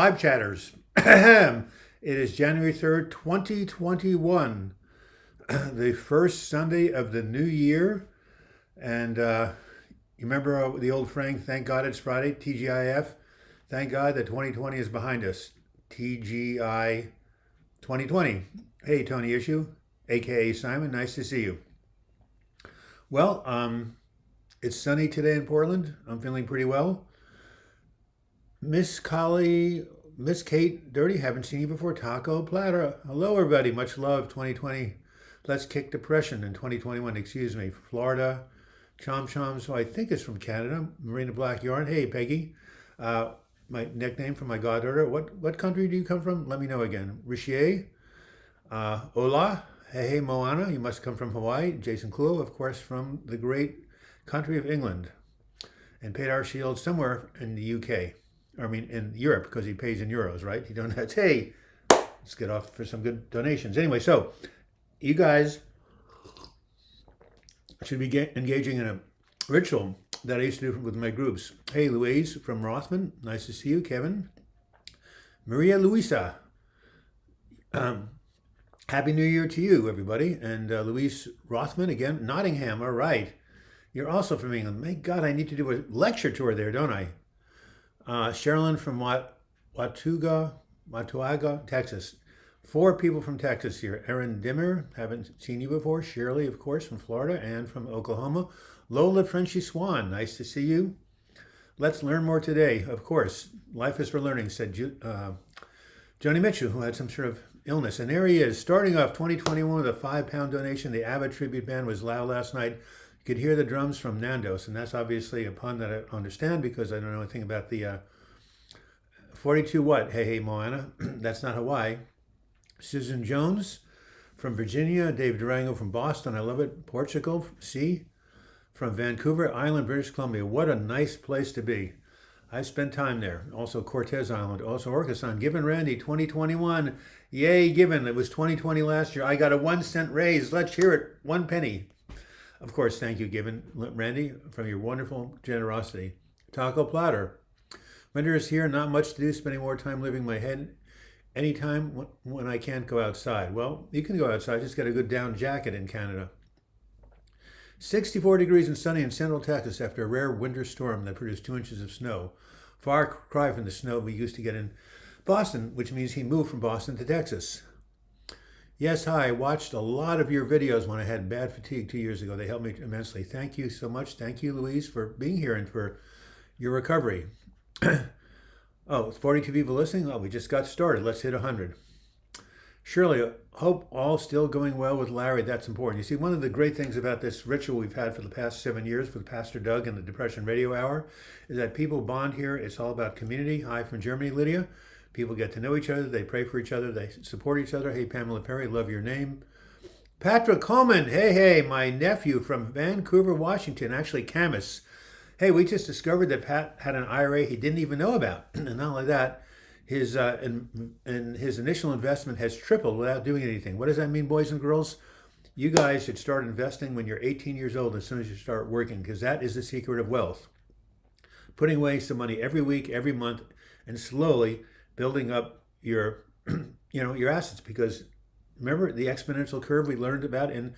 live chatters. It is January 3rd, 2021, the first Sunday of the new year. And you remember the old frame, thank God it's Friday, TGIF. Thank God that 2020 is behind us. TGI 2020. Hey, Tony Issue, aka Simon, nice to see you. Well, it's sunny today in Portland. I'm feeling pretty well. Miss Collie, Miss Kate Dirty, haven't seen you before. Taco Platter. Hello, everybody. Much love, 2020. Let's kick depression in 2021. Excuse me. Florida. Chom Choms, who I think is from Canada. Marina Black Yarn. Hey, Peggy. My nickname for my goddaughter. What country do you come from? Let me know again. Richier. Hola. Hey, Moana. You must come from Hawaii. Jason Clue, of course, from the great country of England. And paid our shield somewhere in the UK. I mean, in Europe, because he pays in euros, right? You don't have to, hey, let's get off for some good donations. Anyway, so you guys should be engaging in a ritual that I used to do with my groups. Hey, Louise from Rothman, nice to see you. Kevin. Maria Luisa, Happy New Year to you, everybody. And Louise Rothman, again, Nottingham, all right. You're also from England. My God, I need to do a lecture tour there, don't I? Sherilyn from Watauga, Texas. 4 people from Texas here. Erin Dimmer, haven't seen you before. Shirley, of course, from Florida and from Oklahoma. Lola Frenchy Swan, nice to see you. Let's learn more today. Of course, life is for learning, said Joni Mitchell, who had some sort of illness. And there he is, starting off 2021 with a £5 donation. The ABBA tribute band was loud last night. You could hear the drums from Nando's, and that's obviously a pun that I understand because I don't know anything about the 42 what? Hey, Moana. That's not Hawaii. Susan Jones from Virginia. Dave Durango from Boston. I love it. Portugal. C. From Vancouver Island, British Columbia. What a nice place to be. I spent time there. Also Cortez Island. Also Orcas Given Randy 2021. Yay, Given. It was 2020 last year. I got a 1-cent raise. Let's hear it. 1 penny. Of course, thank you, Given Randy, from your wonderful generosity. Taco Platter. Winter is here, not much to do, spending more time living my head anytime when I can't go outside. Well, you can go outside, just get a good down jacket in Canada. 64 degrees and sunny in Central Texas after a rare winter storm that produced 2 inches of snow. Far cry from the snow we used to get in Boston, which means he moved from Boston to Texas. Yes, hi. I watched a lot of your videos when I had bad fatigue 2 years ago. They helped me immensely. Thank you so much. Thank you, Louise, for being here and for your recovery. Oh, 42 people listening? Oh, we just got started. Let's hit 100. Shirley, hope all still going well with Larry. That's important. You see, one of the great things about this ritual we've had for the past 7 years with Pastor Doug and the Depression Radio Hour is that people bond here. It's all about community. Hi from Germany, Lydia. People get to know each other. They pray for each other. They support each other. Hey, Pamela Perry, love your name. Patrick Coleman. Hey, my nephew from Vancouver, Washington, actually Camas. Hey, we just discovered that Pat had an IRA he didn't even know about. And not only that, his initial investment has tripled without doing anything. What does that mean, boys and girls? You guys should start investing when you're 18 years old as soon as you start working, because that is the secret of wealth. Putting away some money every week, every month, and slowly building up your, your assets. Because remember the exponential curve we learned about in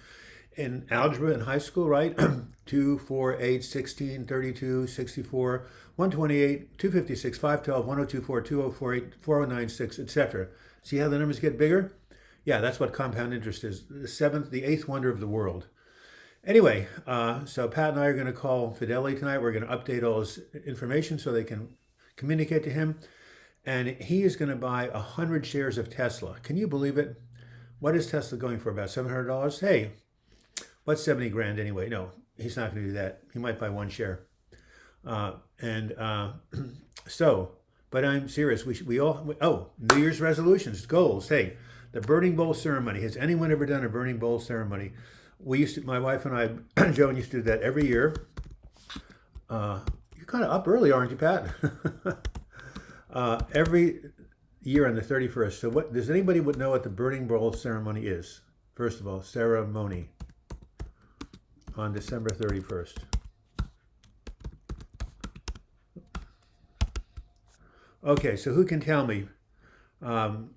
algebra in high school, right? 2, 4, 8, 16, 32, 64, 128, 256, 512, 1024, 2048, 4096, etc. See how the numbers get bigger? Yeah, that's what compound interest is. The 8th wonder of the world. Anyway, so Pat and I are going to call Fidelity tonight. We're going to update all his information so they can communicate to him. And he is going to buy 100 shares of Tesla. Can you believe it? What is Tesla going for? About $700? Hey, what's 70 grand anyway? No, he's not going to do that. He might buy 1 share. But I'm serious. We all, New Year's resolutions, goals. Hey, the burning bowl ceremony. Has anyone ever done a burning bowl ceremony? My wife and I, Joan, used to do that every year. You're kind of up early, aren't you, Pat? Every year on the 31st. So does anybody know what the burning bowl ceremony is? First of all, ceremony on December 31st. Okay, so who can tell me? Um,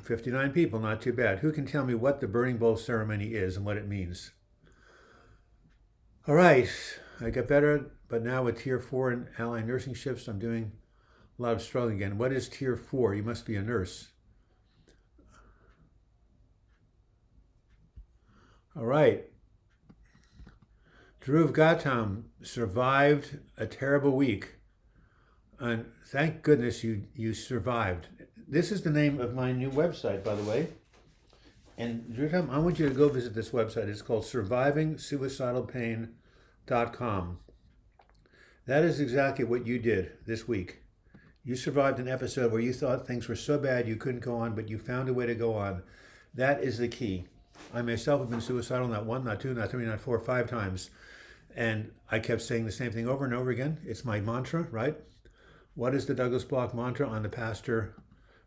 59 people, not too bad. Who can tell me what the burning bowl ceremony is and what it means? All right, I got better, but now with Tier 4 and allied nursing shifts, I'm doing a lot of struggling again. What is Tier 4? You must be a nurse. All right. Dhruv Gautam survived a terrible week. And thank goodness you survived. This is the name of my new website, by the way. And Dhruv, I want you to go visit this website. It's called survivingsuicidalpain.com. That is exactly what you did this week. You survived an episode where you thought things were so bad you couldn't go on, but you found a way to go on. That is the key. I myself have been suicidal not one, not two, not three, not four, 5 times. And I kept saying the same thing over and over again. It's my mantra, right? What is the Douglas Bloch mantra on the Pastor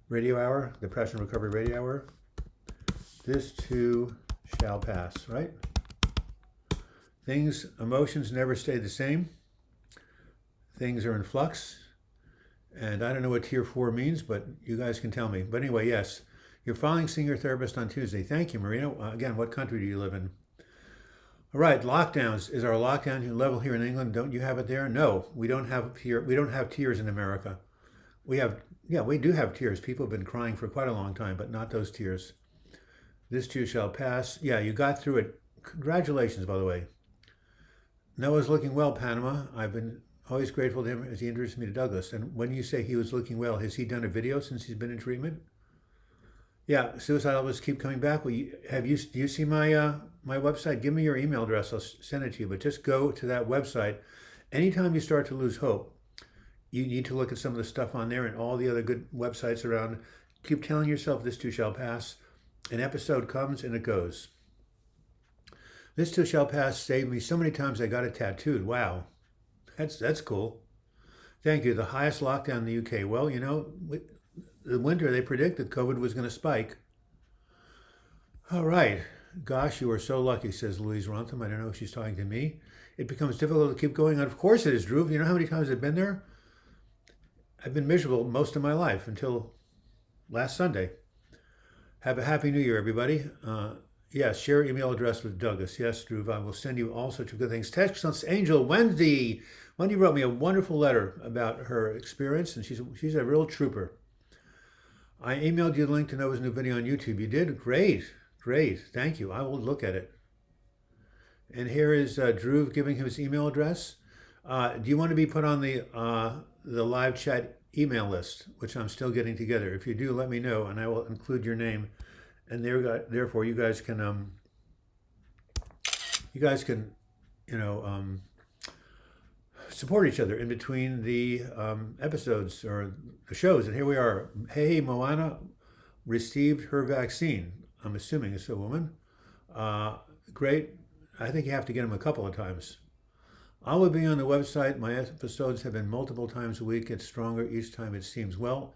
Radio Hour, Depression Recovery Radio Hour? This too shall pass, right? Emotions never stay the same. Things are in flux. And I don't know what Tier 4 means, but you guys can tell me. But anyway, yes. You're following seeing your therapist on Tuesday. Thank you, Marina. Again, what country do you live in? All right, lockdowns. Is our lockdown level here in England? Don't you have it there? No, we don't have tiers in America. We do have tiers. People have been crying for quite a long time, but not those tiers. This too shall pass. Yeah, you got through it. Congratulations, by the way. Noah's looking well, Panama. I've been always grateful to him as he introduced me to Douglas. And when you say he was looking well, has he done a video since he's been in treatment? Yeah, suicidal always keep coming back. Well, do you see my my website? Give me your email address. I'll send it to you. But just go to that website. Anytime you start to lose hope, you need to look at some of the stuff on there and all the other good websites around. Keep telling yourself this too shall pass. An episode comes and it goes. This too shall pass saved me so many times I got it tattooed. Wow, that's cool. Thank you. The highest lockdown in the UK. Well, the winter, they predicted COVID was going to spike. All right. Gosh, you are so lucky, says Louise Rontham. I don't know if she's talking to me. It becomes difficult to keep going on. Of course it is, Drew. You know how many times I've been there? I've been miserable most of my life until last Sunday. Have a happy new year, everybody. Yes, share your email address with Douglas. Yes, Drew, I will send you all sorts of good things. Text us, Angel Wendy. Wendy wrote me a wonderful letter about her experience, and she's a real trooper. I emailed you the link to Noah's new video on YouTube. You did? Great. Thank you. I will look at it. And here is Drew giving him his email address. Do you want to be put on the live chat email list, which I'm still getting together? If you do, let me know, and I will include your name. And therefore, you guys can support each other in between the episodes or the shows. And here we are. Hey, Moana received her vaccine. I'm assuming it's a woman. Great. I think you have to get them a couple of times. I will be on the website. My episodes have been multiple times a week. It's stronger each time it seems. Well,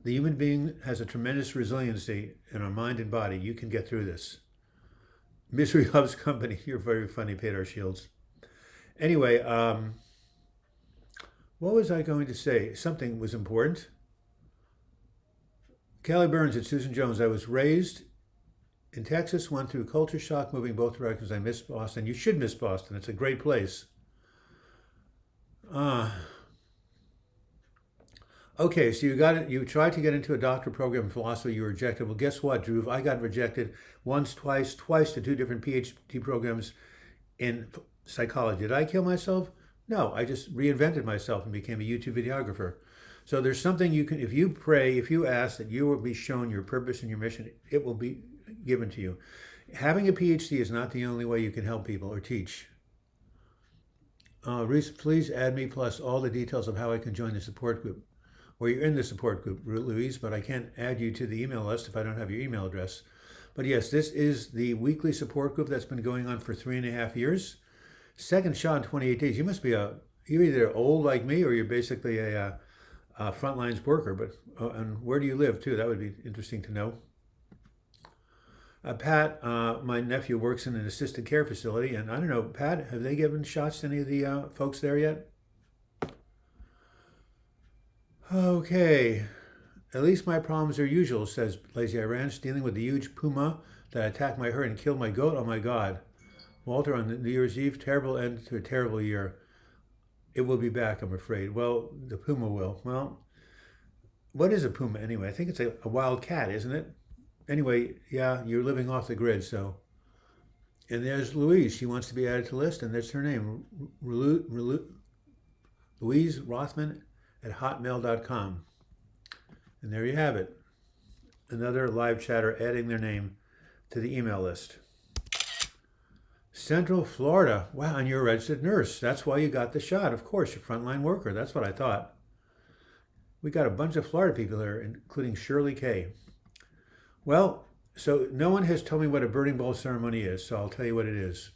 the human being has a tremendous resiliency in our mind and body. You can get through this. Misery loves company. You're very funny, Peter Shields. Anyway, what was I going to say? Something was important. Kelly Burns and Susan Jones. I was raised in Texas, went through culture shock, moving both directions. I miss Boston. You should miss Boston. It's a great place. Okay, so you tried to get into a doctorate program in philosophy, you were rejected. Well, guess what, Drew? I got rejected once, twice to 2 different PhD programs in psychology. Did I kill myself? No, I just reinvented myself and became a YouTube videographer. So there's something you can, if you pray, if you ask that you will be shown your purpose and your mission, it will be given to you. Having a PhD is not the only way you can help people or teach. Reese, please add me plus all the details of how I can join the support group. Well, you're in the support group, Louise, but I can't add you to the email list if I don't have your email address. But yes, this is the weekly support group that's been going on for 3.5 years. Second shot in 28 days. You must be you're either old like me or you're basically a frontlines worker. But and where do you live too? That would be interesting to know. Pat, my nephew works in an assisted care facility, and I don't know, Pat, have they given shots to any of the folks there yet? Okay. At least my problems are usual, says Lazy Eye Ranch, dealing with the huge puma that attacked my herd and killed my goat. Oh my God. Walter, on New Year's Eve, terrible end to a terrible year. It will be back, I'm afraid. Well, the puma will. Well, what is a puma anyway? I think it's a wild cat, isn't it? Anyway, yeah, you're living off the grid, so. And there's Louise. She wants to be added to the list, and that's her name, Louise Rothman at hotmail.com. And there you have it. Another live chatter adding their name to the email list. Central Florida. Wow, and you're a registered nurse. That's why you got the shot. Of course, you're a frontline worker. That's what I thought. We got a bunch of Florida people here, including Shirley Kay. Well, so no one has told me what a burning bowl ceremony is, so I'll tell you what it is.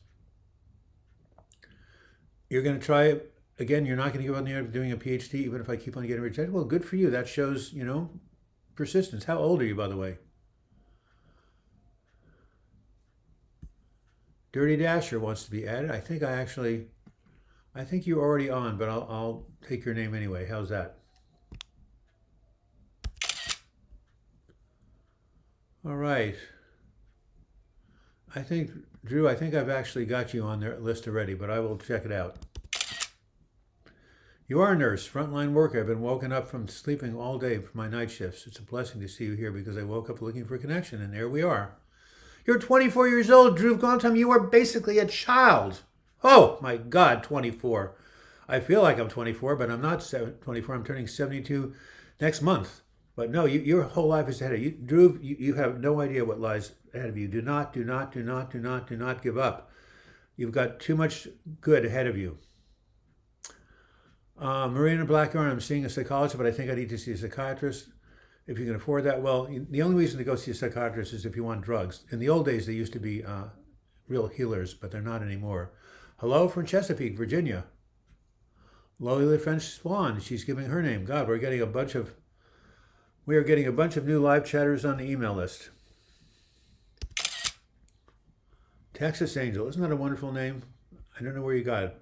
You're going to try it again. You're not going to give up on the idea of doing a PhD, even if I keep on getting rejected. Well, good for you. That shows, persistence. How old are you, by the way? Dirty Dasher wants to be added. I think you're already on, but I'll take your name anyway. How's that? All right. Drew, I think I've actually got you on their list already, but I will check it out. You are a nurse, frontline worker. I've been woken up from sleeping all day for my night shifts. It's a blessing to see you here because I woke up looking for a connection, and there we are. You're 24 years old, Drew Gontam. You are basically a child. Oh, my God, 24. I feel like I'm 24, but I'm not 24. I'm turning 72 next month. But no, your whole life is ahead of you. Drew, you have no idea what lies ahead of you. Do not give up. You've got too much good ahead of you. Marina Blackthorn, I'm seeing a psychologist, but I think I need to see a psychiatrist. If you can afford that, well, the only reason to go see a psychiatrist is if you want drugs. In the old days, they used to be real healers, but they're not anymore. Hello from Chesapeake, Virginia. Loli the French Swan, she's giving her name. God, we are getting a bunch of new live chatters on the email list. Texas Angel, isn't that a wonderful name? I don't know where you got it.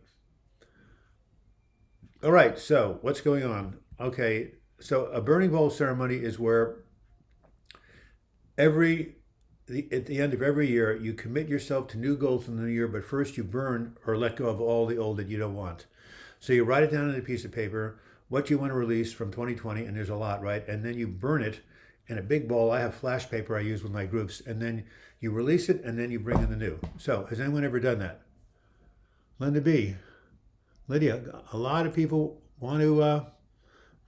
All right, so what's going on? Okay, so a burning bowl ceremony is where at the end of every year, you commit yourself to new goals in the new year, but first you burn or let go of all the old that you don't want. So you write it down on a piece of paper, what you want to release from 2020, and there's a lot, right? And then you burn it in a big bowl. I have flash paper I use with my groups, and then you release it, and then you bring in the new. So has anyone ever done that? Linda B. Lydia, a lot of people want to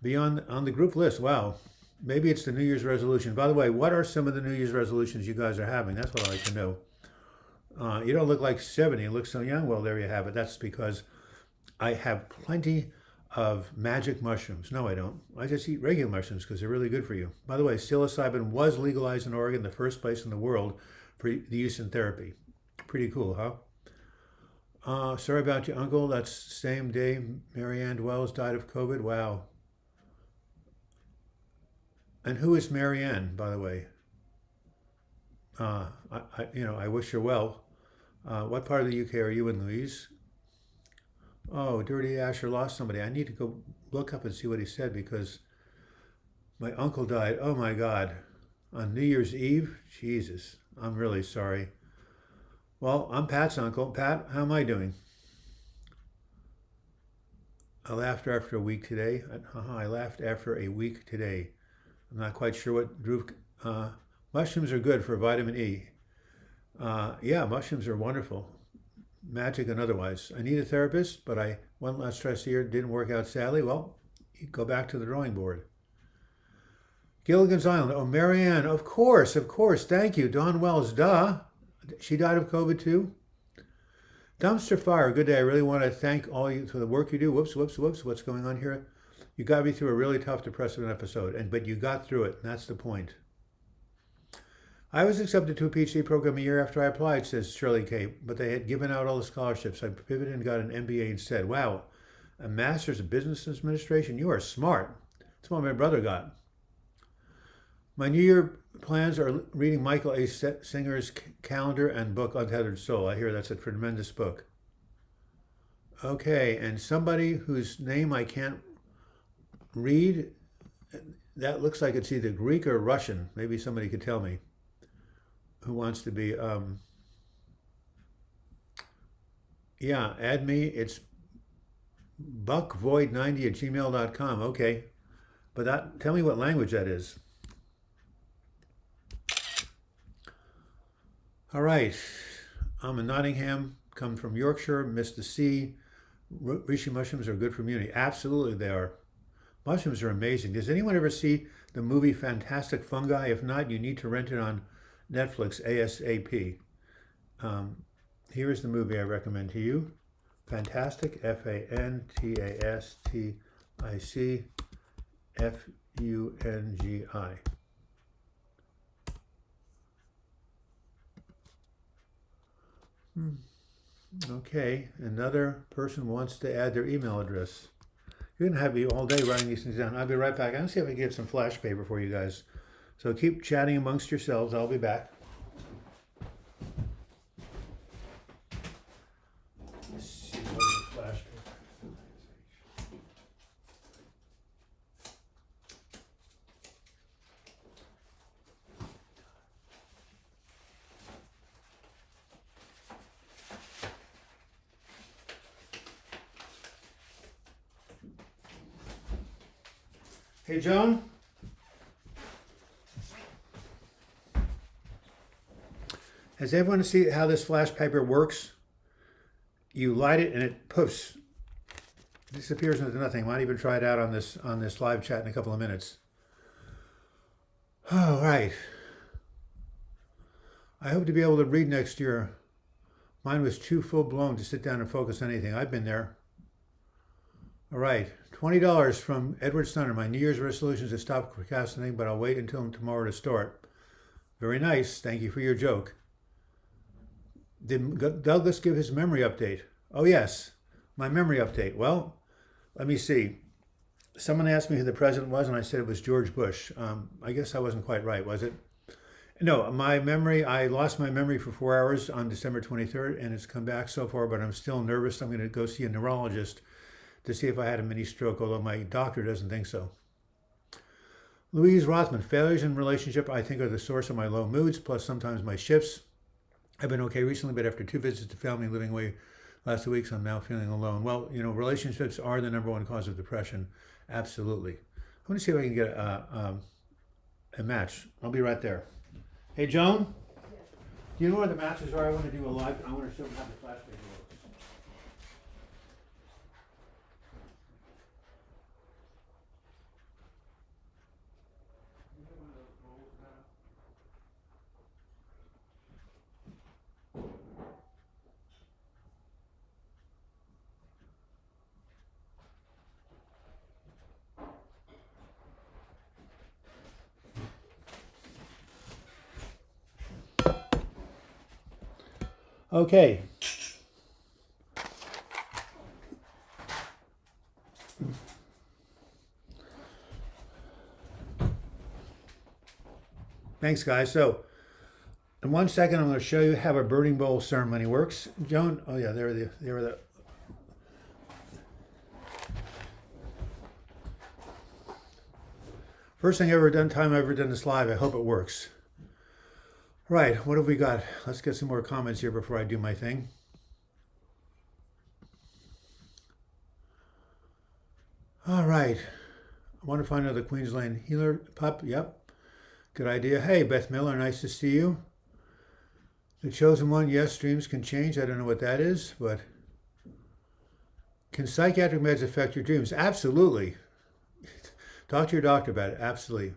be on the group list. Wow. Maybe it's the New Year's resolution. By the way, what are some of the New Year's resolutions you guys are having? That's what I'd like to know. You don't look like 70. You look so young. Well, there you have it. That's because I have plenty of magic mushrooms. No, I don't. I just eat regular mushrooms because they're really good for you. By the way, psilocybin was legalized in Oregon, the first place in the world for the use in therapy. Pretty cool, huh? Sorry about your uncle. That's the same day Marianne Wells died of COVID. Wow. And who is Marianne, by the way? I wish her well. What part of the UK are you in, Louise? Oh, Dirty Asher lost somebody. I need to go look up and see what he said because my uncle died. Oh my God. On New Year's Eve? Jesus. I'm really sorry. Well, I'm Pat's uncle. Pat, how am I doing? I laughed after a week today. I laughed after a week today. I'm not quite sure what Drew. Mushrooms are good for vitamin E. Yeah, mushrooms are wonderful. Magic and otherwise. I need a therapist, but I one last try here. Didn't work out sadly. Well, you go back to the drawing board. Gilligan's Island. Oh, Marianne. Of course. Thank you. Dawn Wells. Duh. She died of COVID too. Dumpster Fire. Good day. I really want to thank all you for the work you do. Whoops. What's going on here? You got me through a really tough, depressive episode, but you got through it, and that's the point. I was accepted to a PhD program a year after I applied, says Shirley Kay, but they had given out all the scholarships. I pivoted and got an MBA instead. Wow, a Master's of Business Administration. You are smart. That's what my brother got. My New Year plans are reading Michael A. Singer's calendar and book, Untethered Soul. I hear that's a tremendous book. Okay, and somebody whose name I can't read, that looks like it's either Greek or Russian. Maybe somebody could tell me who wants to be. Yeah, add me. It's buckvoid90@gmail.com. Okay. But tell me what language that is. All right. I'm in Nottingham, come from Yorkshire, miss the sea. Reishi mushrooms are good for immunity. Absolutely, they are. Mushrooms are amazing. Does anyone ever see the movie Fantastic Fungi? If not, you need to rent it on Netflix ASAP. Here is the movie I recommend to you. Fantastic, Fantastic Fungi. Okay, another person wants to add their email address. You're going to have me all day writing these things down. I'll be right back. I'm going to see if I can get some flash paper for you guys. So keep chatting amongst yourselves. I'll be back. Let's see what is the flash paper. Hey, Joan? Has everyone seen how this flash paper works? You light it and it poofs. Disappears into nothing. Might even try it out on this live chat in a couple of minutes. All right. I hope to be able to read next year. Mine was too full-blown to sit down and focus on anything. I've been there. All right. $20 from Edward Stunner. My New Year's resolution is to stop procrastinating, but I'll wait until tomorrow to start. Very nice. Thank you for your joke. Did Douglas give his memory update? Oh, yes. My memory update. Well, let me see. Someone asked me who the president was, and I said it was George Bush. I guess I wasn't quite right, was it? No, my memory, I lost my memory for 4 hours on December 23rd, and it's come back so far, but I'm still nervous. I'm going to go see a neurologist to see if I had a mini stroke, although my doctor doesn't think so. Louise Rothman, failures in relationship I think are the source of my low moods, plus sometimes my shifts. I've been okay recently, but after 2 visits to family living away last 2 weeks, I'm now feeling alone. Well, you know, relationships are the #1 cause of depression. Absolutely. I want to see if I can get a match. I'll be right there. Hey, Joan? Do you know where the matches are? I want to do a live. I want to show them how the flash paper works. Okay. Thanks, guys. So, in 1 second, I'm going to show you how a burning bowl ceremony works. Joan, oh yeah, there were the. First thing time I've ever done this live. I hope it works. Right, what have we got? Let's get some more comments here before I do my thing. All right. I want to find another Queensland healer pup. Yep. Good idea. Hey, Beth Miller, nice to see you. The chosen one, yes, dreams can change. I don't know what that is, but can psychiatric meds affect your dreams? Absolutely. Talk to your doctor about it. Absolutely.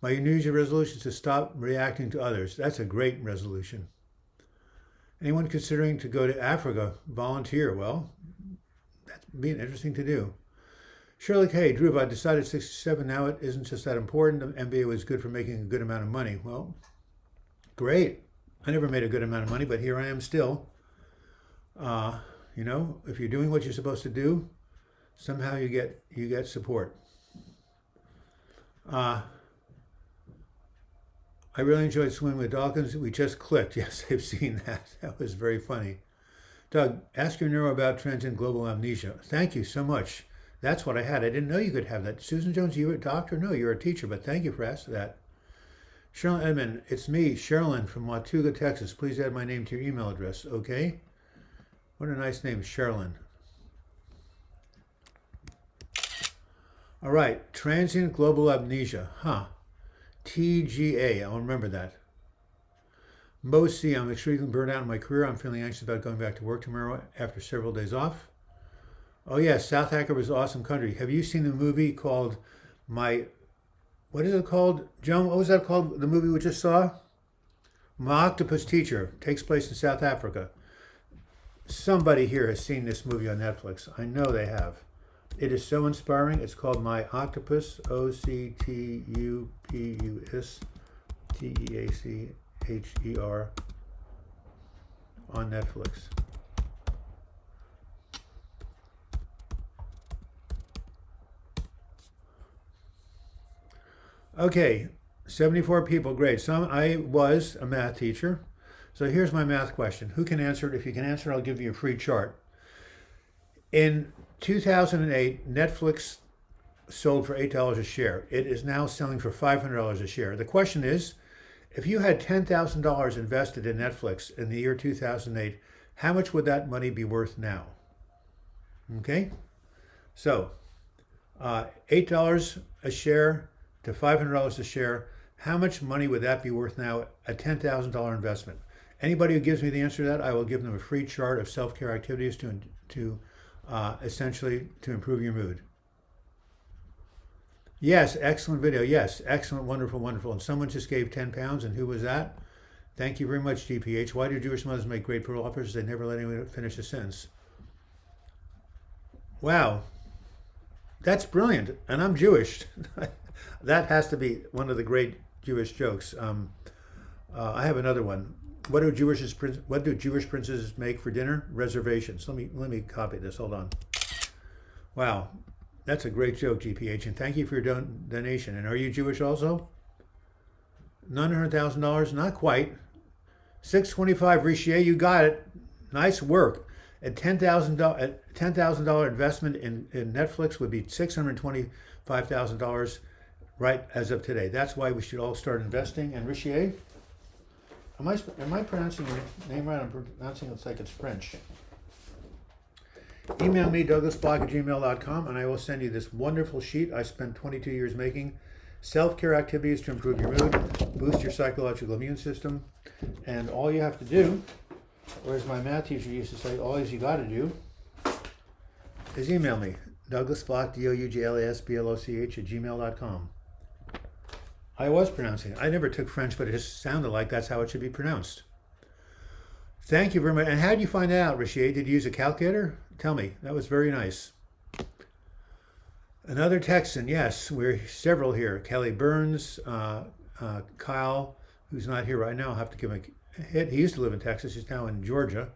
My New Year's resolution is to stop reacting to others. That's a great resolution. Anyone considering to go to Africa, volunteer? Well, that'd be interesting to do. Shirley K. Drew, I decided 67 now it isn't just that important. The MBA was good for making a good amount of money. Well, great. I never made a good amount of money, but here I am still. You know, if you're doing what you're supposed to do, somehow you get support. I really enjoyed swimming with dolphins. We just clicked. Yes, I've seen that. That was very funny. Doug, ask your neuro about transient global amnesia. Thank you so much. That's what I had. I didn't know you could have that. Susan Jones, you a doctor? No, you're a teacher, but thank you for asking that. Sherilyn Edmond, it's me, Sherilyn from Watauga, Texas. Please add my name to your email address, okay? What a nice name, Sherilyn. All right, transient global amnesia. Huh. TGA, I'll remember that. Mo C, I'm extremely burned out in my career. I'm feeling anxious about going back to work tomorrow after several days off. Oh yes, South Africa is an awesome country. Have you seen the movie called what is it called? Joan, what was that called? The movie we just saw? My Octopus Teacher. Takes place in South Africa. Somebody here has seen this movie on Netflix. I know they have. It is so inspiring. It's called My Octopus, Octupus, Teacher, on Netflix. Okay, 74 people, great. I was a math teacher. So here's my math question. Who can answer it? If you can answer it, I'll give you a free chart. In 2008, Netflix sold for $8 a share. It is now selling for $500 a share. The question is, if you had $10,000 invested in Netflix in the year 2008, how much would that money be worth now? Okay, so $8 a share to $500 a share. How much money would that be worth now? A $10,000 investment. Anybody who gives me the answer to that, I will give them a free chart of self-care activities to essentially to improve your mood. Yes, excellent video. Yes, excellent, wonderful, wonderful. And someone just gave 10 pounds, and who was that? Thank you very much, GPH. Why do Jewish mothers make great parole offers? They never let anyone finish a sentence. Wow, that's brilliant. And I'm Jewish. That has to be one of the great Jewish jokes. I have another one. What do Jewish princes make for dinner? Reservations. Let me copy this. Hold on. Wow, that's a great joke, GPH, and thank you for your donation. And are you Jewish also? $900,000? Not quite. $625, Richier, you got it. Nice work. A $10,000 investment in Netflix would be $625,000 right as of today. That's why we should all start investing. And Richier, am I pronouncing your name right? I'm pronouncing it like it's French. Email me, douglasbloch@gmail.com, and I will send you this wonderful sheet I spent 22 years making. Self-care activities to improve your mood, boost your psychological immune system, and all you have to do, or as my math teacher used to say, all you got to do is email me, douglasbloch, douglasbloch@gmail.com. I was pronouncing it. I never took French, but it just sounded like that's how it should be pronounced. Thank you very much. And how did you find out, Richier? Did you use a calculator? Tell me. That was very nice. Another Texan, yes. We're several here. Kelly Burns, Kyle, who's not here right now. I'll have to give him a hit. He used to live in Texas. He's now in Georgia.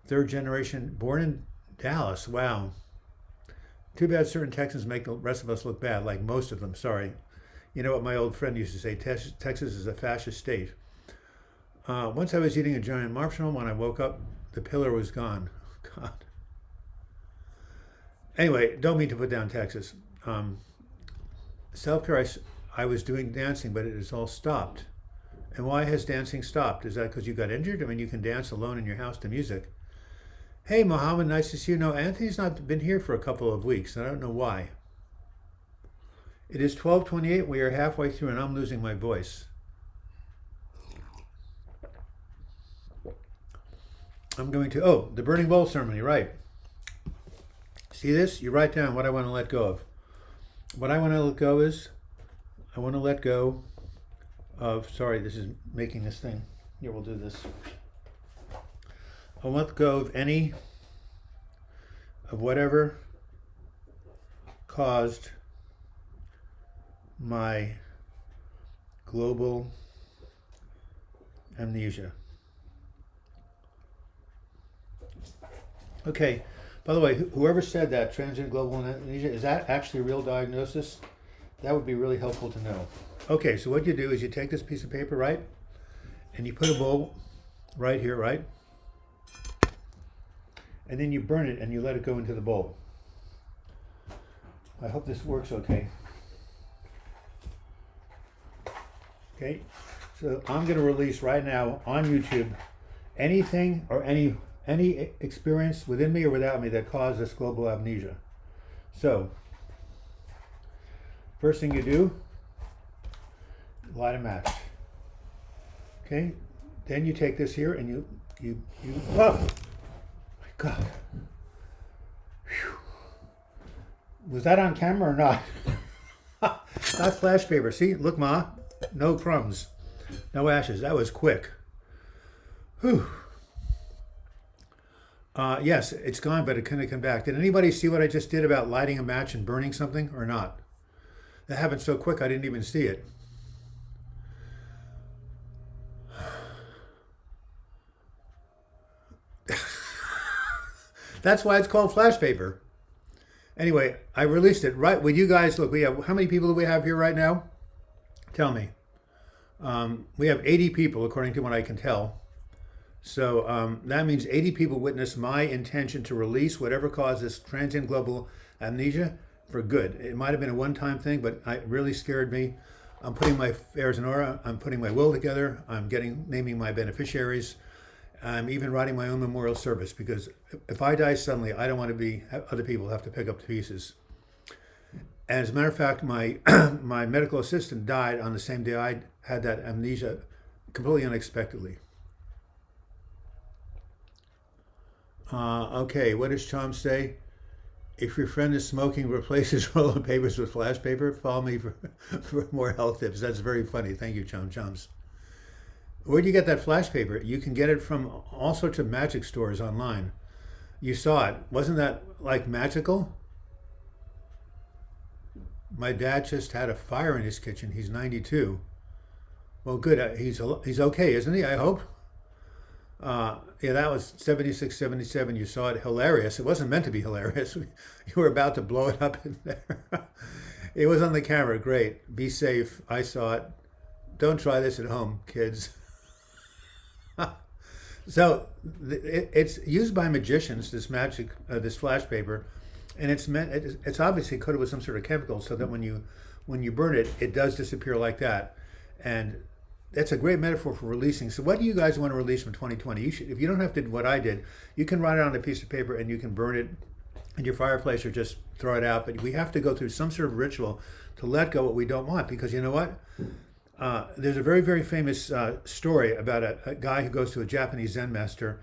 Third generation, born in Dallas. Wow. Too bad certain Texans make the rest of us look bad, like most of them. Sorry. You know what my old friend used to say, Texas is a fascist state. Once I was eating a giant marshmallow. When I woke up, the pillar was gone. God. Anyway, don't mean to put down Texas. Self-care, I was doing dancing, but it has all stopped. And why has dancing stopped? Is that because you got injured? I mean, you can dance alone in your house to music. Hey, Mohammed, nice to see you. No, Anthony's not been here for a couple of weeks. I don't know why. It is 12:28. We are halfway through, and I'm losing my voice. I'm going to, the burning bowl ceremony, right. See this? You write down what I want to let go of. What I want to let go is, I want to let go of, sorry, this is making this thing. Here, we'll do this. I want to let go of any, of whatever caused my global amnesia. Okay, by the way, whoever said that, transient global amnesia, is that actually a real diagnosis? That would be really helpful to know. Okay, so what you do is you take this piece of paper, right? And you put a bowl right here, right? And then you burn it and you let it go into the bowl. I hope this works okay. Okay, so I'm going to release right now on YouTube anything or any experience within me or without me that caused this global amnesia. So, first thing you do, light a match. Okay, then you take this here and you oh my God. Whew. Was that on camera or not? Not flash paper. See, look, Ma, no crumbs, no ashes. That was quick. Whew. Yes, it's gone, but it couldn't come back. Did anybody see what I just did about lighting a match and burning something or not? That happened so quick I didn't even see it. That's why it's called flash paper. Anyway, I released it right with you guys. Look, we have, how many people do we have here right now? Tell me. We have 80 people, according to what I can tell. So that means 80 people witnessed my intention to release whatever caused this transient global amnesia for good. It might have been a one-time thing, but it really scared me. I'm putting my affairs in order. I'm putting my will together. I'm naming my beneficiaries. I'm even writing my own memorial service, because if I die suddenly, I don't want to other people have to pick up the pieces. And as a matter of fact, my my medical assistant died on the same day I had that amnesia, completely unexpectedly. Okay, what does Chom say? If your friend is smoking, replace his roll of papers with flash paper. Follow me for more health tips. That's very funny. Thank you, Choms. Where do you get that flash paper? You can get it from all sorts of magic stores online. You saw it. Wasn't that like magical? My dad just had a fire in his kitchen. He's 92. Well, good. He's okay, isn't he? I hope. Yeah, that was 76, 77. You saw it. Hilarious. It wasn't meant to be hilarious. You were about to blow it up in there. It was on the camera. Great. Be safe. I saw it. Don't try this at home, kids. So it's used by magicians, this magic, this flash paper, and it's obviously coated with some sort of chemical, so that when you burn it, it does disappear like that. And that's a great metaphor for releasing. So what do you guys want to release from 2020? You should, if you don't have to do what I did, you can write it on a piece of paper and you can burn it in your fireplace or just throw it out. But we have to go through some sort of ritual to let go what we don't want, because you know what? There's a very, very famous story about a guy who goes to a Japanese Zen master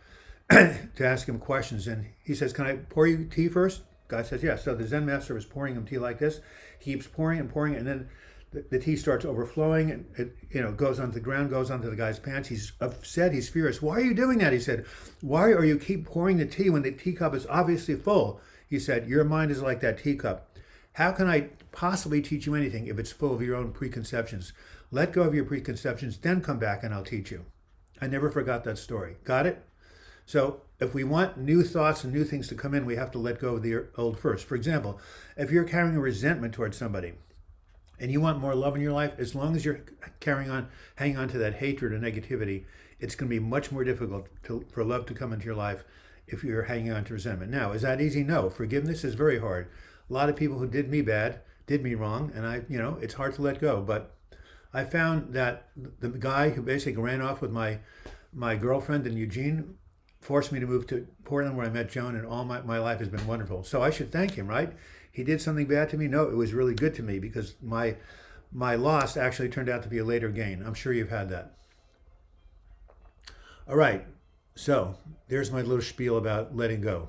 to ask him questions. And he says, "Can I pour you tea first?" Guy says, "Yes." So the Zen master was pouring him tea like this. He keeps pouring and pouring, and then the tea starts overflowing, and it goes onto the ground, goes onto the guy's pants. He's upset. He's furious. "Why are you doing that?" He said. "Why are you keep pouring the tea when the teacup is obviously full?" He said, "Your mind is like that teacup. How can I possibly teach you anything if it's full of your own preconceptions? Let go of your preconceptions, then come back and I'll teach you." I never forgot that story. Got it? So if we want new thoughts and new things to come in, we have to let go of the old first. For example, if you're carrying a resentment towards somebody and you want more love in your life, as long as you're hanging on to that hatred or negativity, it's going to be much more difficult for love to come into your life if you're hanging on to resentment. Now, is that easy? No. Forgiveness is very hard. A lot of people who did me bad, did me wrong, and it's hard to let go. But I found that the guy who basically ran off with my girlfriend in Eugene forced me to move to Portland, where I met Joan, and all my life has been wonderful. So I should thank him, right? He did something bad to me? No, it was really good to me, because my loss actually turned out to be a later gain. I'm sure you've had that. All right, so there's my little spiel about letting go.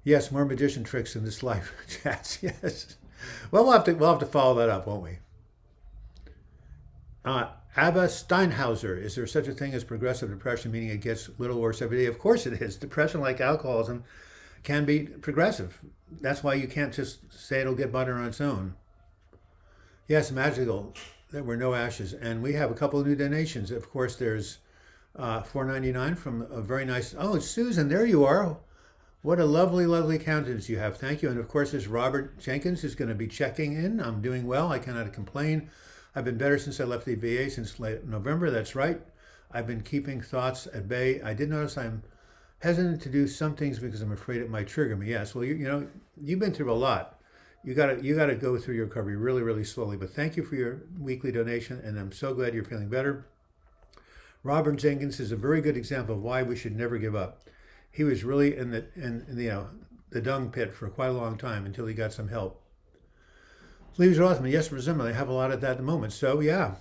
Yes, more magician tricks in this life, chats. Yes. Well, we'll have to follow that up, won't we? Abba Steinhauser, is there such a thing as progressive depression, meaning it gets a little worse every day? Of course it is. Depression, like alcoholism, can be progressive. That's why you can't just say it'll get better on its own. Yes, magical. There were no ashes. And we have a couple of new donations. Of course, there's $4.99 from a very nice... Oh, it's Susan. There you are. What a lovely, lovely countenance you have. Thank you. And of course, there's Robert Jenkins, who's going to be checking in. I'm doing well. I cannot complain. I've been better since I left the VA since late November. That's right. I've been keeping thoughts at bay. I did notice I'm hesitant to do some things because I'm afraid it might trigger me. Yes, well, you've been through a lot. you gotta go through your recovery really, really slowly. But thank you for your weekly donation, and I'm so glad you're feeling better. Robert Jenkins is a very good example of why we should never give up. He was really in the dung pit for quite a long time until he got some help. Leaves Rothman, yes, presumably I have a lot of that at the moment. So yeah,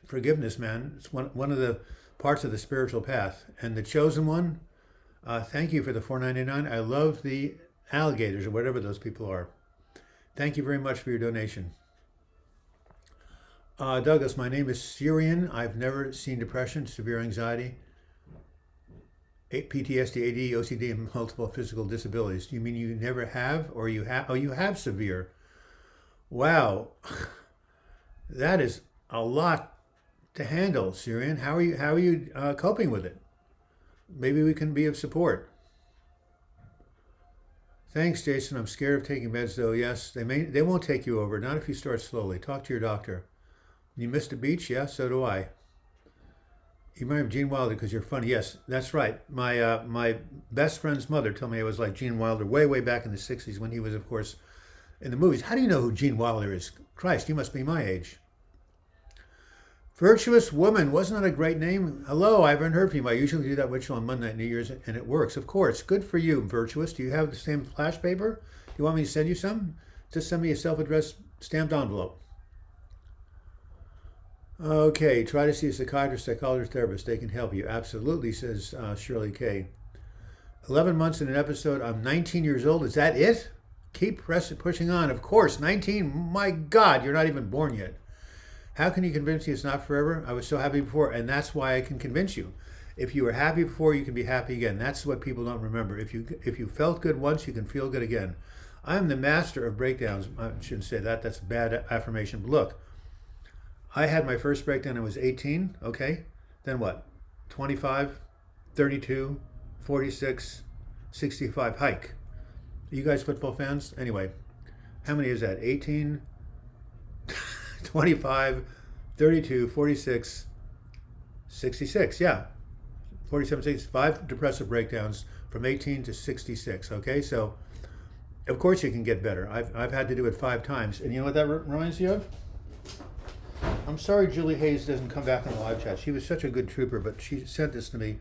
forgiveness, man. It's one of the parts of the spiritual path. And the chosen one, thank you for the $4.99. I love the alligators or whatever those people are. Thank you very much for your donation. Douglas, my name is Syrian. I've never seen depression, severe anxiety, PTSD, AD, OCD, and multiple physical disabilities. Do you mean you never have, or you have? Oh, you have severe. Wow, that is a lot to handle, Syrian. How are you coping with it? Maybe we can be of support. Thanks, Jason. I'm scared of taking meds, though. Yes, they won't take you over. Not if you start slowly. Talk to your doctor. You missed a beach? Yeah, so do I. You might have Gene Wilder because you're funny. Yes, that's right. My best friend's mother told me I was like Gene Wilder way back in the 60s when he was, of course, in the movies. How do you know who Gene Wilder is? Christ, you must be my age. Virtuous Woman, wasn't that a great name? Hello, I haven't heard from you. I usually do that ritual on Monday night, New Year's, and it works. Of course, good for you, Virtuous. Do you have the same flash paper? Do you want me to send you some? Just send me a self-addressed stamped envelope. Okay, try to see a psychiatrist, psychologist, therapist. They can help you. Absolutely, says Shirley K. 11 months in an episode. I'm 19 years old. Is that it? Keep pushing on. Of course, 19. My God, you're not even born yet. How can you convince me it's not forever? I was so happy before, and that's why I can convince you. If you were happy before, you can be happy again. That's what people don't remember. If you felt good once, you can feel good again. I am the master of breakdowns. I shouldn't say that. That's a bad affirmation. But look, I had my first breakdown. I was 18. Okay. Then what? 25, 32, 46, 65. Hike. Are you guys football fans? Anyway, how many is that? 18, 25, 32, 46, 66. Yeah. 47, 65 depressive breakdowns from 18 to 66. Okay. So, of course, you can get better. I've had to do it 5 times. And you know what that reminds you of? I'm sorry Julie Hayes doesn't come back on the live chat. She was such a good trooper, but she sent this to me.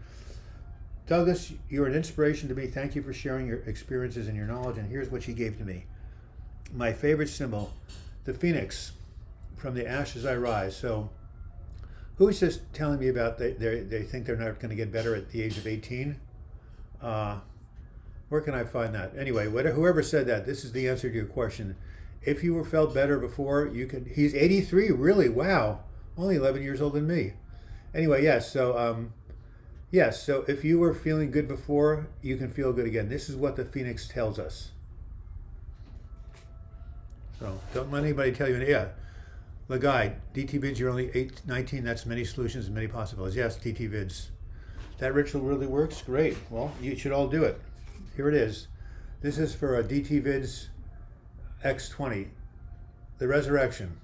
Douglas, you're an inspiration to me. Thank you for sharing your experiences and your knowledge. And here's what she gave to me. My favorite symbol, the phoenix. From the ashes I rise. So who's just telling me about they think they're not going to get better at the age of 18? Where can I find that? Anyway, whoever said that, this is the answer to your question. If you were felt better before, you could. He's 83, really? Wow, only 11 years older than me. Anyway, yes. So yes. So if you were feeling good before, you can feel good again. This is what the Phoenix tells us. So don't let anybody tell you. Yeah. The guide, DT vids, you're only 19. That's many solutions and many possibilities. Yes, DT vids. That ritual really works? Great. Well, you should all do it. Here it is. This is for a DT vids X20. The resurrection.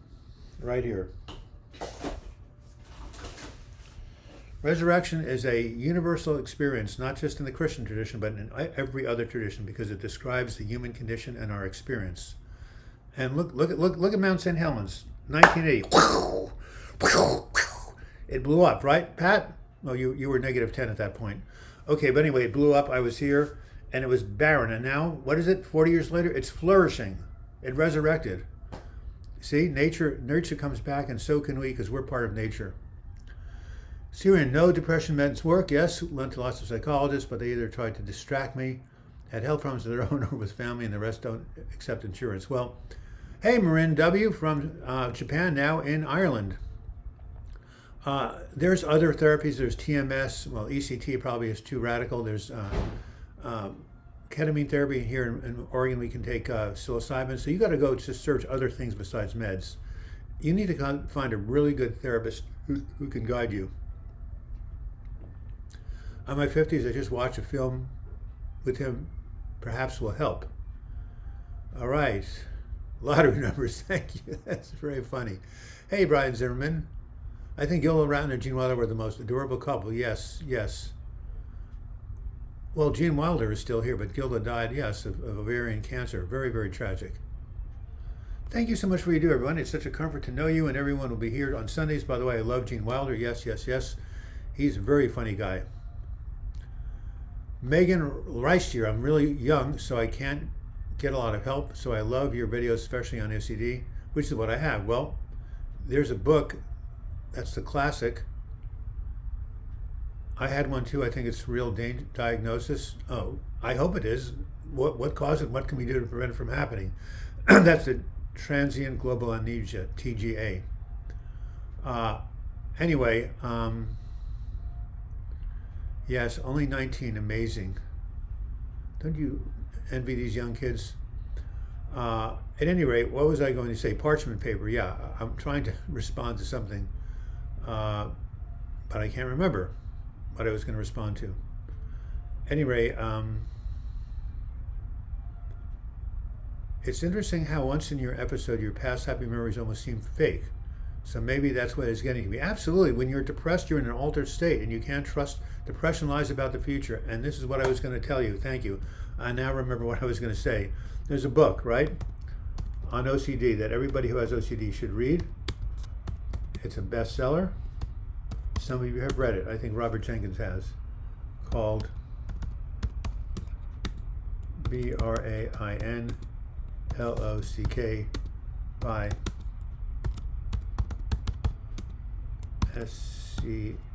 Right here. Resurrection is a universal experience, not just in the Christian tradition, but in every other tradition, because it describes the human condition and our experience. And look at Mount St. Helens. 1980. It blew up, right, Pat? Well, you were negative 10 at that point. Okay, but anyway, it blew up. I was here, and it was barren. And now, what is it? 40 years later, it's flourishing. It resurrected. See, nature comes back, and so can we, because we're part of nature. Syrian, no depression meds work. Yes, went to lots of psychologists, but they either tried to distract me, had health problems of their own, or with family, and the rest don't accept insurance. Well, hey, Marin W. from Japan, now in Ireland. There's other therapies. There's TMS. Well, ECT probably is too radical. There's ketamine therapy. Here in Oregon, we can take psilocybin. So you got to go to search other things besides meds. You need to find a really good therapist who can guide you. In my 50s, I just watched a film with him. Perhaps will help. All right. Lottery numbers, thank you. That's very funny. Hey, Brian Zimmerman. I think Gilda Radner and Gene Wilder were the most adorable couple. Yes, yes. Well, Gene Wilder is still here, but Gilda died, yes, of ovarian cancer. Very, very tragic. Thank you so much for what you do, everyone. It's such a comfort to know you, and everyone will be here on Sundays. By the way, I love Gene Wilder. Yes, yes, yes. He's a very funny guy. Megan writes here, I'm really young, so I can't get a lot of help, so I love your videos, especially on OCD, which is what I have. Well, there's a book, that's the classic. I had one too. I think it's Real Diagnosis. Oh, I hope it is. What caused it? What can we do to prevent it from happening? That's the Transient Global Amnesia, TGA. Anyway, yes, only 19, amazing. Don't you envy these young kids? At any rate, what was I going to say? Parchment paper, yeah. I'm trying to respond to something, but I can't remember what I was going to respond to. Anyway, it's interesting how once in your episode, your past happy memories almost seem fake. So maybe that's what it's getting to be. Absolutely. When you're depressed, you're in an altered state and you can't trust. Depression lies about the future. And this is what I was going to tell you. Thank you. I now remember what I was going to say. There's a book, right, on OCD that everybody who has OCD should read. It's a bestseller. Some of you have read it. I think Robert Jenkins has. Called BRAINLOCK by SCHWARTZ.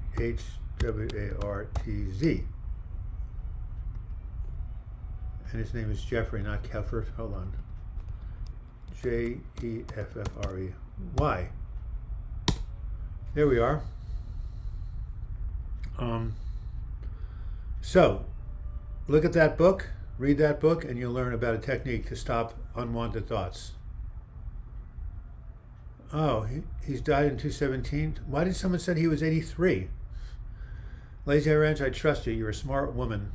And his name is Jeffrey, not Keffer. Hold on. Jeffrey. Why? There we are. So, look at that book, read that book, and you'll learn about a technique to stop unwanted thoughts. Oh, he's died in 2017. Why did someone say he was 83? Lazy Ranch, I trust you. You're a smart woman.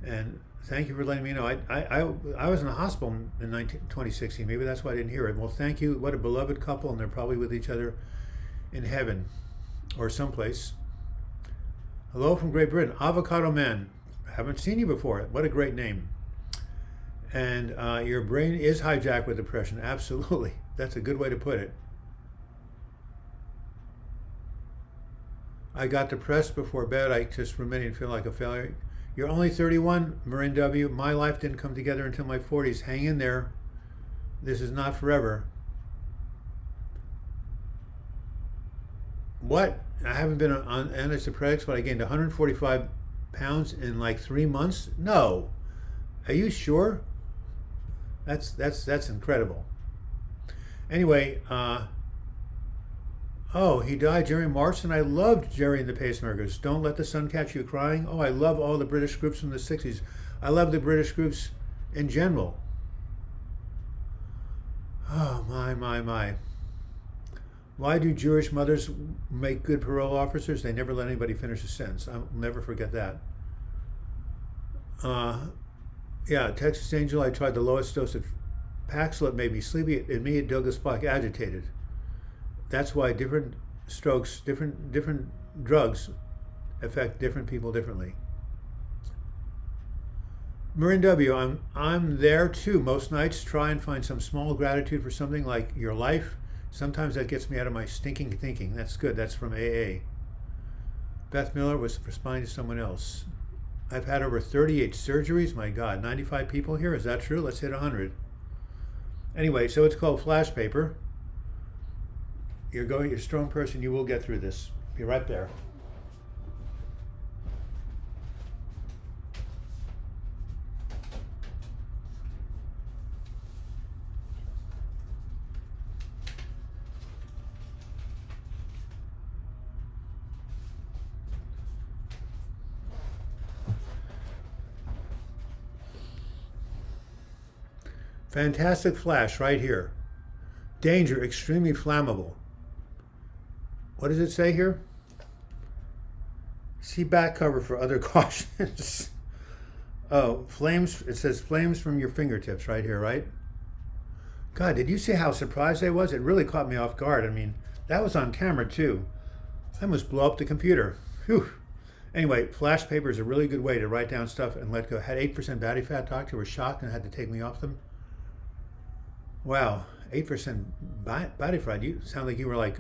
And thank you for letting me know. I was in the hospital in 2016. Maybe that's why I didn't hear it. Well, thank you. What a beloved couple, and they're probably with each other in heaven or someplace. Hello from Great Britain. Avocado Man. Haven't seen you before. What a great name. And your brain is hijacked with depression. Absolutely. That's a good way to put it. I got depressed before bed. I just ruminated and feel like a failure. You're only 31, Marin W. My life didn't come together until my 40s. Hang in there. This is not forever. What? I haven't been on antidepressants, but I gained 145 pounds in like 3 months? No. Are you sure? That's incredible. Anyway, oh, he died, Jerry Marston. I loved Jerry and the Pacemakers. Don't Let the Sun Catch You Crying. Oh, I love all the British groups from the 60s. I love the British groups in general. Oh, my. Why do Jewish mothers make good parole officers? They never let anybody finish a sentence. I'll never forget that. Yeah, Texas Angel, I tried the lowest dose of Paxil. It made me sleepy. It made Douglas Bloch agitated. That's why different strokes, different drugs affect different people differently. Marin W, I'm there too. Most nights, try and find some small gratitude for something like your life. Sometimes that gets me out of my stinking thinking. That's good. That's from AA. Beth Miller was responding to someone else. I've had over 38 surgeries. My God, 95 people here. Is that true? Let's hit 100. Anyway, so it's called Flash Paper. You're a strong person. You will get through this. Be right there. Fantastic flash right here. Danger, extremely flammable. What does it say here? See back cover for other cautions. Oh, flames, it says flames from your fingertips right here, right? God, did you see how surprised I was? It really caught me off guard. I mean, that was on camera too. I almost blew up the computer. Whew. Anyway, Flash Paper is a really good way to write down stuff and let go. Had 8% body fat. Doctor was shocked and had to take me off them. Wow. 8% body fat. You sound like you were like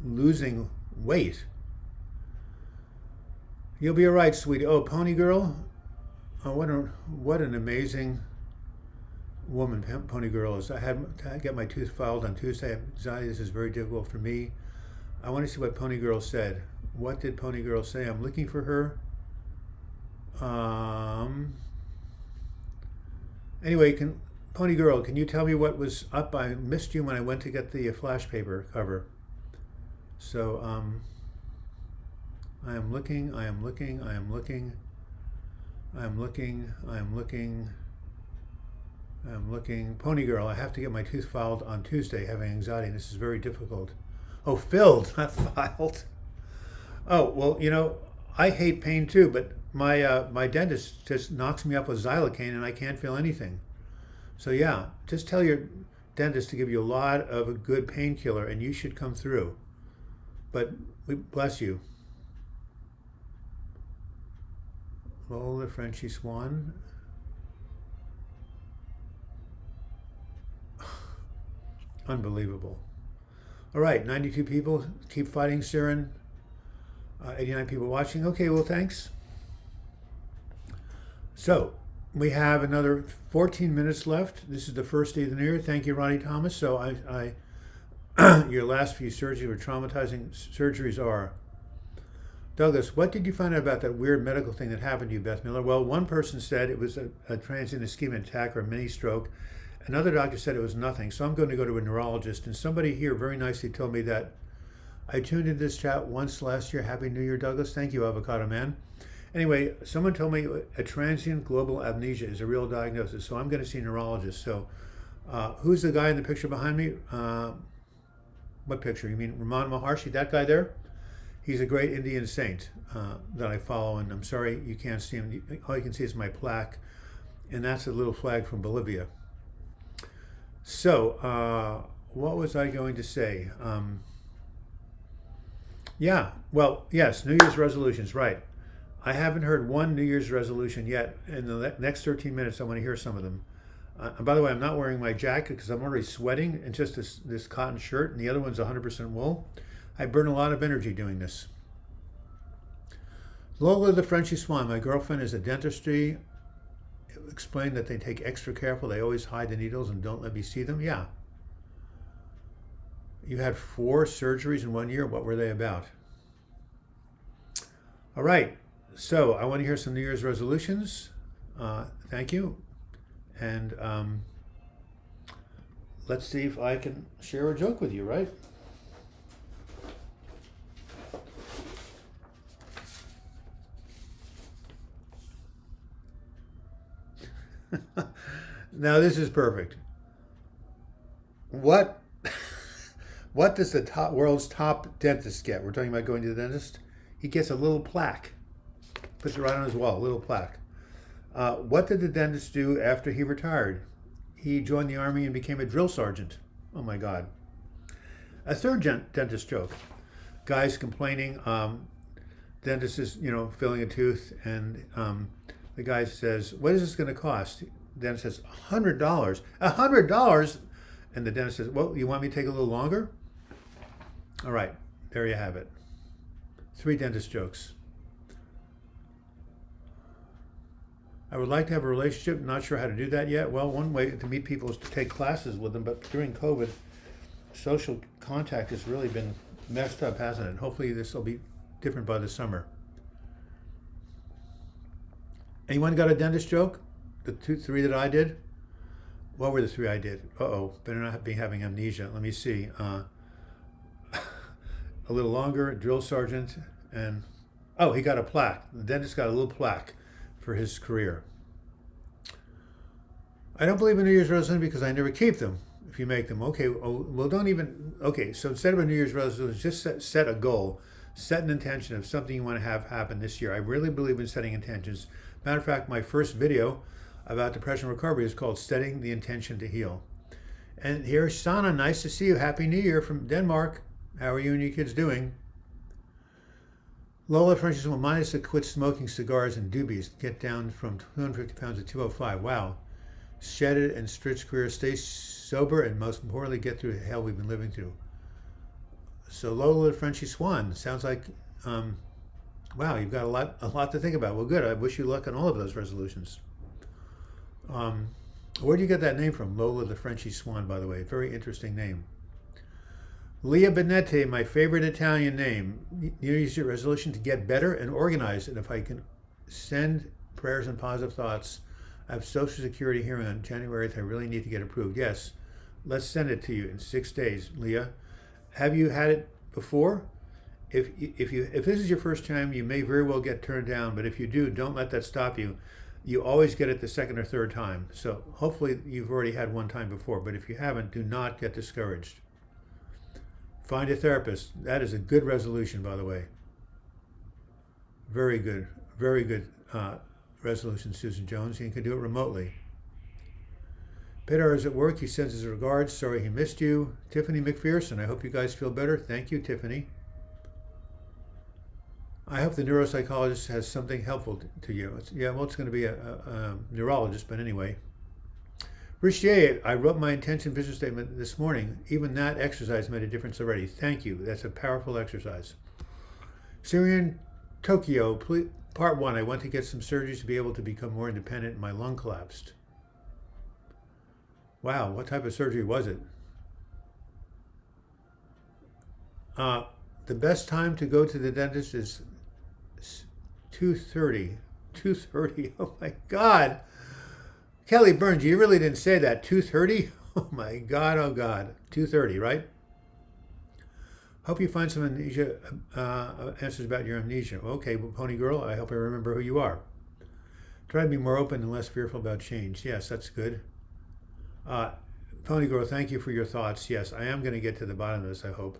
losing weight. You'll be all right, sweetie. Oh, Pony Girl. Oh, what an amazing woman Pony Girl is. I get my tooth filed on Tuesday. I have anxiety. This is very difficult for me. I want to see what Pony Girl said. What did Pony Girl say? I'm looking for her. Anyway, Pony Girl, can you tell me what was up? I missed you when I went to get the flash paper cover. So I am looking. Pony Girl, I have to get my tooth filed on Tuesday, having anxiety, and this is very difficult. Oh, filled, not filed. Oh, well, you know, I hate pain too, but my dentist just knocks me up with xylocaine and I can't feel anything. So yeah, just tell your dentist to give you a lot of a good painkiller and you should come through. But we bless you. Lola Frenchy Swan. Unbelievable. All right, 92 people. Keep fighting, Siren. 89 people watching. Okay, well, thanks. So we have another 14 minutes left. This is the first day of the new year. Thank you, Ronnie Thomas. So your last few surgeries were traumatizing. Surgeries are. Douglas, what did you find out about that weird medical thing that happened to you, Beth Miller? Well, one person said it was a transient ischemic attack or a mini stroke. Another doctor said it was nothing. So I'm going to go to a neurologist. And somebody here very nicely told me that I tuned into this chat once last year. Happy New Year, Douglas. Thank you, Avocado Man. Anyway, someone told me a transient global amnesia is a real diagnosis. So I'm going to see a neurologist. So who's the guy in the picture behind me? What picture? You mean Raman Maharshi, that guy there? He's a great Indian saint that I follow, and I'm sorry you can't see him. All you can see is my plaque, and that's a little flag from Bolivia. So, what was I going to say? Yeah, well, yes, New Year's resolutions, right. I haven't heard one New Year's resolution yet. In the next 13 minutes, I want to hear some of them. And by the way, I'm not wearing my jacket because I'm already sweating, and just this cotton shirt, and the other one's 100% wool. I burn a lot of energy doing this. Lola the Frenchy Swan, my girlfriend is a dentistry. Explained that they take extra careful. They always hide the needles and don't let me see them. Yeah. You had 4 surgeries in 1 year. What were they about? All right. So I want to hear some New Year's resolutions. Thank you. And let's see if I can share a joke with you, right? Now this is perfect. What does the world's top dentist get? We're talking about going to the dentist. He gets a little plaque. Puts it right on his wall, a little plaque. What did the dentist do after he retired? He joined the army and became a drill sergeant. Oh my God. A third dentist joke. Guy's complaining. Dentist is, filling a tooth, and the guy says, "What is this going to cost?" The dentist says, $100. $100? And the dentist says, "Well, you want me to take a little longer?" All right, there you have it. 3 dentist jokes. I would like to have a relationship. Not sure how to do that yet. Well, one way to meet people is to take classes with them. But during COVID, social contact has really been messed up, hasn't it? Hopefully this will be different by the summer. Anyone got a dentist joke? The 3 that I did? What were the 3 I did? Uh-oh, better not be having amnesia. Let me see. A little longer, a drill sergeant, and... Oh, he got a plaque. The dentist got a little plaque for his career. I don't believe in New Year's resolution because I never keep them if you make them. Okay, well, don't even... Okay, so instead of a New Year's resolution, just set a goal. Set an intention of something you want to have happen this year. I really believe in setting intentions. Matter of fact, my first video about depression recovery is called Setting the Intention to Heal. And here's Sana. Nice to see you. Happy New Year from Denmark. How are you and your kids doing? Lola Francis will remind us to quit smoking cigars and doobies. Get down from 250 pounds to 205. Wow. shed it and stretch career, stay sober, and most importantly, get through the hell we've been living through. So Lola the Frenchy Swan, sounds like, wow, you've got a lot to think about. Well, good. I wish you luck on all of those resolutions. Where do you get that name from? Lola the Frenchy Swan, by the way. Very interesting name. Leah Benetti, my favorite Italian name. New Year's resolution to get better and organized. And if I can send prayers and positive thoughts, I have Social Security hearing on January 8th. I really need to get approved. Yes, let's send it to you in 6 days, Leah. Have you had it before? If this is your first time, you may very well get turned down. But if you do, don't let that stop you. You always get it the second or third time. So hopefully you've already had one time before. But if you haven't, do not get discouraged. Find a therapist. That is a good resolution, by the way. Very good resolution, Susan Jones. You can do it remotely. Peter is at work. He sends his regards. Sorry he missed you. Tiffany McPherson. I hope you guys feel better. Thank you, Tiffany. I hope the neuropsychologist has something helpful to you. It's going to be a neurologist, but anyway. Richier, I wrote my intention vision statement this morning. Even that exercise made a difference already. Thank you. That's a powerful exercise. Syrian Tokyo, part 1. I went to get some surgery to be able to become more independent and my lung collapsed. Wow, what type of surgery was it? The best time to go to the dentist is 2:30. 2:30. Oh my God. Kelly Burns, you really didn't say that. 2:30? Oh my God, oh God. 2:30, right? Hope you find some amnesia answers about your amnesia. Okay, well, Pony Girl, I hope I remember who you are. Try to be more open and less fearful about change. Yes, that's good. Pony Girl, thank you for your thoughts. Yes, I am going to get to the bottom of this, I hope.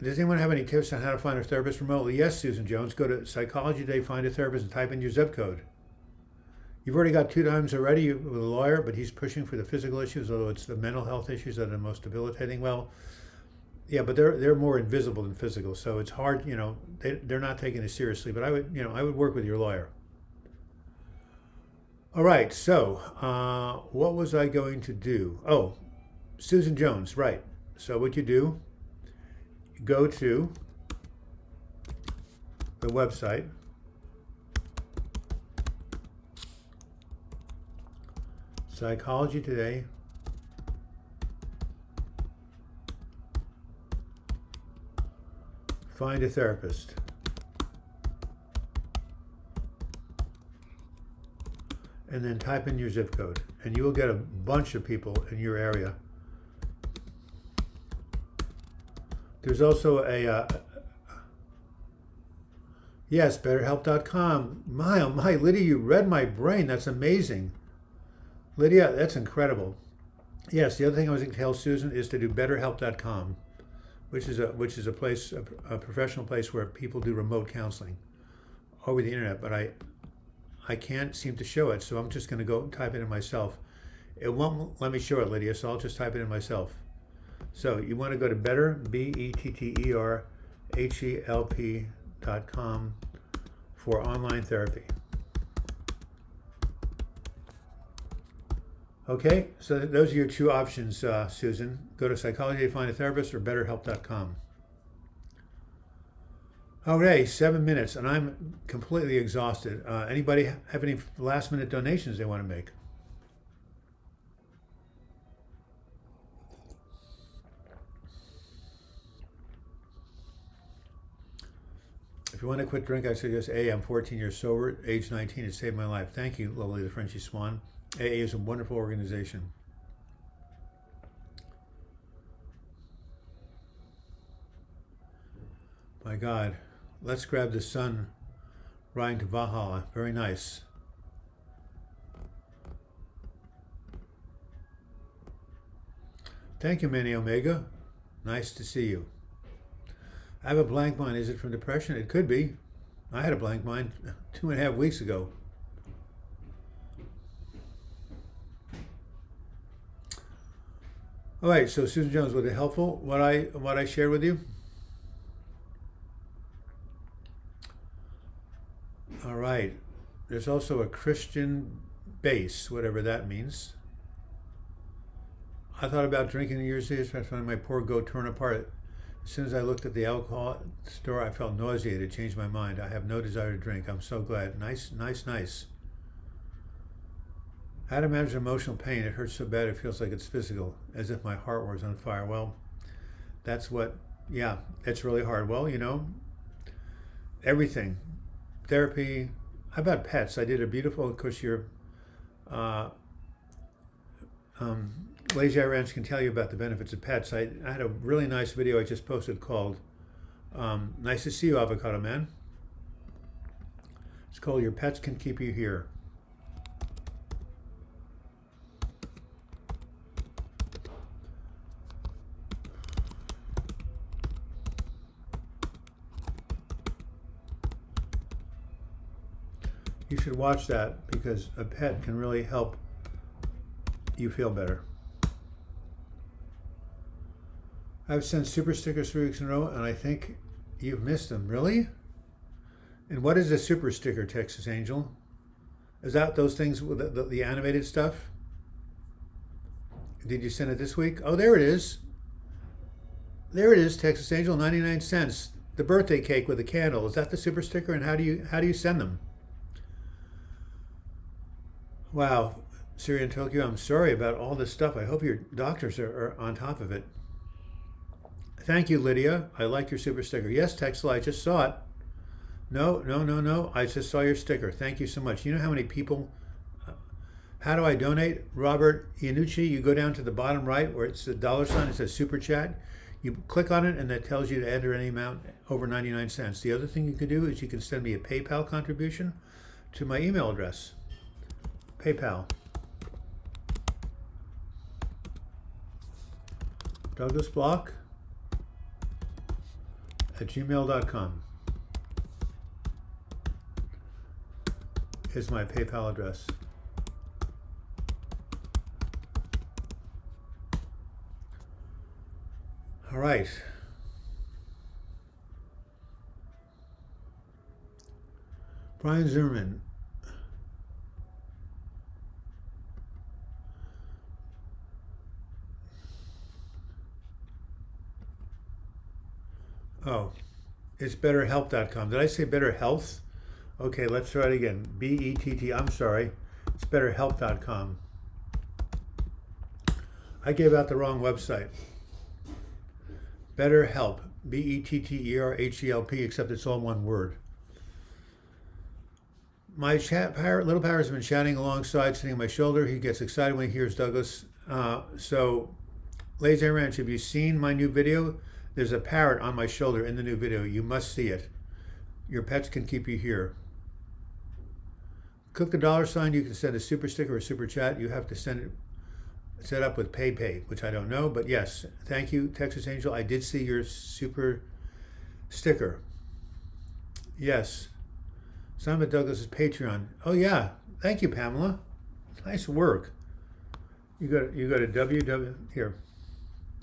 Does anyone have any tips on how to find a therapist remotely? Yes, Susan Jones. Go to Psychology Today, find a therapist, and type in your zip code. You've already got 2 times already with a lawyer, but he's pushing for the physical issues, although it's the mental health issues that are the most debilitating. Well, yeah, but they're more invisible than physical, so it's hard. They're not taking it seriously. But I would work with your lawyer. All right. So what was I going to do? Oh, Susan Jones. Right. So what you do? Go to the website, Psychology Today, find a therapist, and then type in your zip code, and you will get a bunch of people in your area. There's also yes, BetterHelp.com. My, oh my, Lydia, you read my brain. That's amazing. Lydia, that's incredible. Yes, the other thing I was going to tell Susan is to do BetterHelp.com, which is a place, a professional place where people do remote counseling over the internet. But I can't seem to show it, so I'm just going to go type it in myself. It won't let me show it, Lydia, so I'll just type it in myself. So you want to go to BetterHelp.com for online therapy. Okay, so those are your 2 options, Susan. Go to Psychology to find a therapist or BetterHelp.com. Okay, 7 minutes, and I'm completely exhausted. Anybody have any last-minute donations they want to make? If you want to quit drink, I suggest AA. I'm 14 years sober, age 19. It saved my life. Thank you, Lovely the Frenchy Swan. AA is a wonderful organization. My God, let's grab the sun riding to Valhalla. Very nice. Thank you, Manny Omega. Nice to see you. I have a blank mind. Is it from depression? It could be. I had a blank mind 2.5 weeks ago. All right, so Susan Jones, was it helpful what I shared with you? All right. There's also a Christian base, whatever that means. I thought about drinking New Year's Eve, so I found my poor goat torn apart. As soon as I looked at the alcohol store, I felt nauseated. Changed my mind. I have no desire to drink. I'm so glad. Nice, nice, nice. How to manage emotional pain. It hurts so bad it feels like it's physical, as if my heart was on fire. Well, that's what, yeah, it's really hard. Well, you know, everything. Therapy. How about pets? I did a beautiful, of course, your Lazy Eye Ranch can tell you about the benefits of pets. I had a really nice video I just posted called Nice to See You, Avocado Man. It's called Your Pets Can Keep You Here. You should watch that because a pet can really help you feel better. I've sent super stickers 3 weeks in a row and I think you've missed them. Really? And what is a super sticker, Texas Angel? Is that those things with the animated stuff? Did you send it this week? Oh, there it is. There it is, Texas Angel, 99 cents. The birthday cake with a candle. Is that the super sticker? And how do you send them? Wow, Syrian Tokyo, I'm sorry about all this stuff. I hope your doctors are on top of it. Thank you, Lydia. I like your super sticker. Yes, Texel, I just saw it. No. I just saw your sticker. Thank you so much. You know how many people... How do I donate? Robert Yanuchi, you go down to the bottom right where it's the $sign. It says Super Chat. You click on it and that tells you to enter any amount over 99 cents. The other thing you can do is you can send me a PayPal contribution to my email address. PayPal. Douglas Bloch at gmail.com is my PayPal address. All right. Brian Zimmerman. Oh, it's betterhelp.com. Did I say better health? Okay, let's try it again. B-E-T-T, I'm sorry. It's betterhelp.com. I gave out the wrong website. BetterHelp, B-E-T-T-E-R-H-E-L-P, except it's all one word. My little parrot has been chatting alongside, sitting on my shoulder. He gets excited when he hears Douglas. So, Lazy Eye Ranch, have you seen my new video? There's a parrot on my shoulder in the new video. You must see it. Your pets can keep you here. Click the $sign. You can send a super sticker or super chat. You have to send it set up with PayPay, which I don't know, but yes, thank you, Texas Angel. I did see your super sticker. Yes. Simon Douglas's Patreon. Oh yeah, thank you, Pamela. Nice work. You go to www here.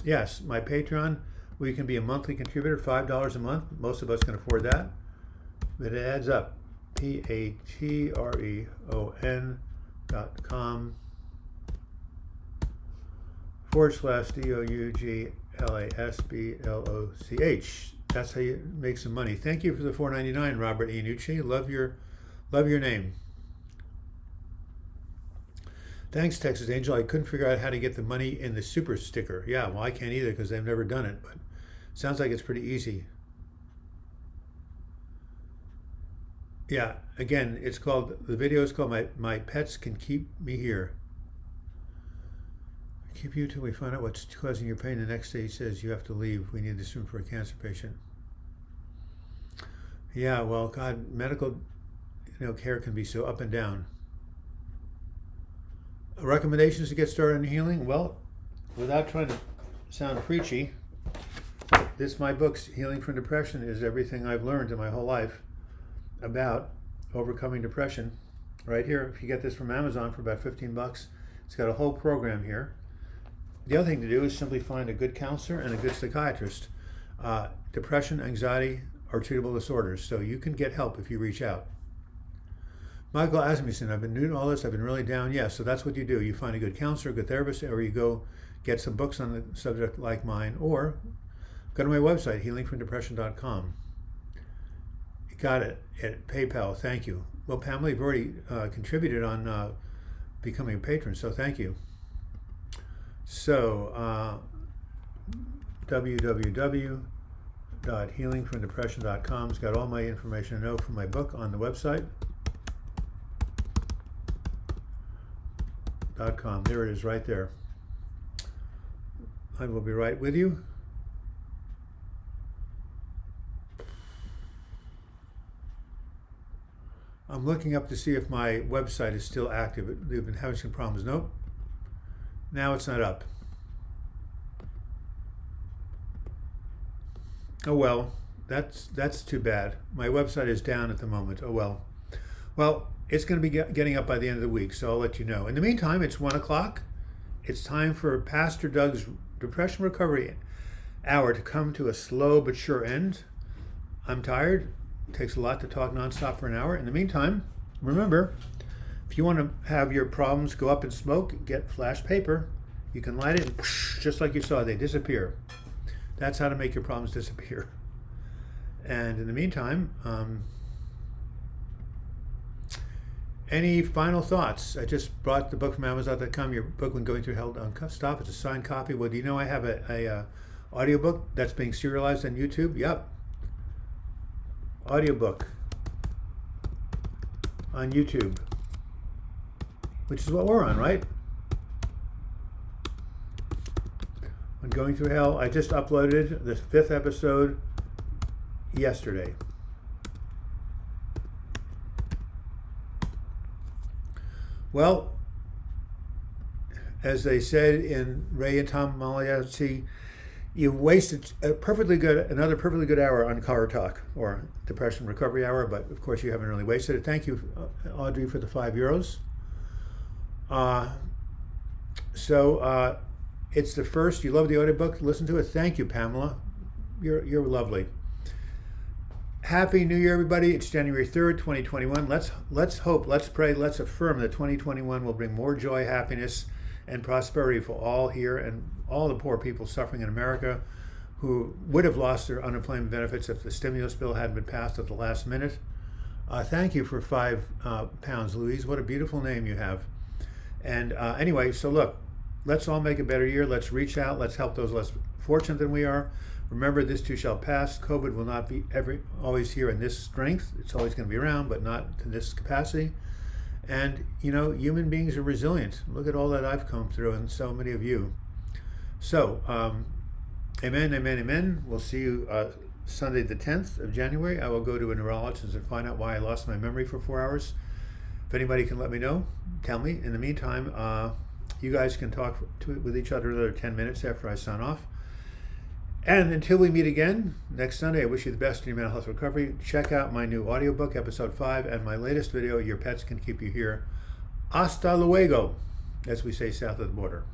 Yes, my Patreon, where you can be a monthly contributor, $5 a month. Most of us can afford that, but it adds up. patreon.com/DOUGLASBLOCH. That's how you make some money. Thank you for the $4.99, Robert Yanuchi. Love your name. Thanks, Texas Angel. I couldn't figure out how to get the money in the super sticker. Yeah, well, I can't either because I've never done it, but sounds like it's pretty easy. Yeah, again, the video is called My Pets Can Keep Me Here. Keep you till we find out what's causing your pain. The next day he says you have to leave. We need this room for a cancer patient. Yeah, well, God, medical care can be so up and down. Recommendations to get started in healing? Well, without trying to sound preachy, my book's Healing from Depression is everything I've learned in my whole life about overcoming depression. Right here, if you get this from Amazon for about 15 bucks, it's got a whole program here. The other thing to do is simply find a good counselor and a good psychiatrist. Depression, anxiety are treatable disorders, so you can get help if you reach out. Michael Asmussen, I've been doing all this. I've been really down. Yeah, so that's what you do. You find a good counselor, a good therapist, or you go get some books on the subject like mine, or go to my website, healingfromdepression.com. Got it. At PayPal. Thank you. Well, Pamela, you've already contributed on becoming a patron, so thank you. So, www.healingfromdepression.com has got all my information I know from my book on the website. .com. There it is right there. I will be right with you. I'm looking up to see if my website is still active. They've been having some problems. Nope. Now it's not up. Oh well, that's too bad. My website is down at the moment. Oh well. Well, it's going to be getting up by the end of the week, so I'll let you know. In the meantime, it's 1 o'clock. It's time for Pastor Doug's Depression Recovery Hour to come to a slow but sure end. I'm tired. It takes a lot to talk nonstop for an hour. In the meantime, remember, if you want to have your problems go up in smoke, get flash paper. You can light it and just like you saw, they disappear. That's how to make your problems disappear. And in the meantime, any final thoughts? I just brought the book from Amazon.com, your book When Going Through Hell Don't Stop. It's a signed copy. Well, do you know I have a audiobook that's being serialized on YouTube? Yep. Audiobook on YouTube, which is what we're on, right? When Going Through Hell, I just uploaded the 5th episode yesterday. Well, as they said in Ray and Tom Maliachi, you wasted another perfectly good hour on Car Talk or Depression Recovery Hour, but of course you haven't really wasted it. Thank you, Audrey, for the €5. It's the first. You love the audiobook. Listen to it. Thank you, Pamela. You're lovely. Happy New Year, everybody. It's January 3rd, 2021. Let's hope, let's pray, let's affirm that 2021 will bring more joy, happiness, and prosperity for all here and all the poor people suffering in America who would have lost their unemployment benefits if the stimulus bill hadn't been passed at the last minute. Thank you for £5, Louise. What a beautiful name you have. And anyway, so look, let's all make a better year. Let's reach out. Let's help those less fortunate than we are. Remember, this too shall pass. COVID will not be always here in this strength. It's always going to be around, but not to this capacity. And, you know, human beings are resilient. Look at all that I've come through and so many of you. So, amen, amen, amen. We'll see you Sunday the 10th of January. I will go to a neurologist and find out why I lost my memory for 4 hours. If anybody can let me know, tell me. In the meantime, you guys can talk with each other another 10 minutes after I sign off. And until we meet again next Sunday, I wish you the best in your mental health recovery. Check out my new audiobook, episode 5, and my latest video, Your Pets Can Keep You Here. Hasta luego, as we say south of the border.